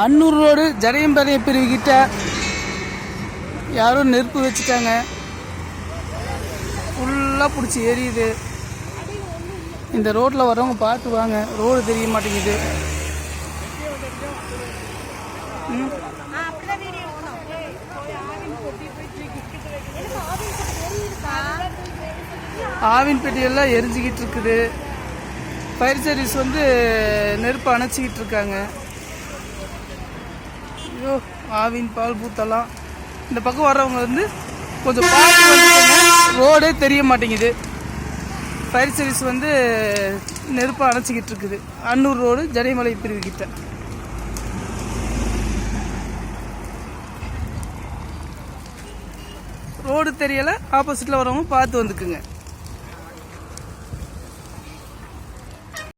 Annur road Jadayampalayam பிரிவுகிட்ட யாரோ நெருப்பு வச்சுட்டாங்க. ஃபுல்லாக பிடிச்சி எரியுது. இந்த ரோட்டில் வரவங்க பார்த்து வாங்க, ரோடு தெரிய மாட்டேங்குது. ஆவின் பெட்டியெல்லாம் எரிஞ்சிக்கிட்டு இருக்குது. ஃபயர் சர்வீஸ் வந்து நெருப்பு அணைச்சிக்கிட்டு இருக்காங்க. ஐயோ, ஆவின் பால் பூத்தெல்லாம் இந்த பக்கம் வர்றவங்க வந்து கொஞ்சம் பார்த்து வந்துட்டாங்க, ரோடே தெரிய மாட்டேங்குது. ஃபயர் சர்வீஸ் வந்து நெருப்பு அணைச்சிக்கிட்டு இருக்குது. அன்னூர் ரோடு ஜடைமலை பிரிவுகிட்ட ரோடு தெரியலை. ஆப்போசிட்டில் வரவங்க பார்த்து வந்துக்குங்க.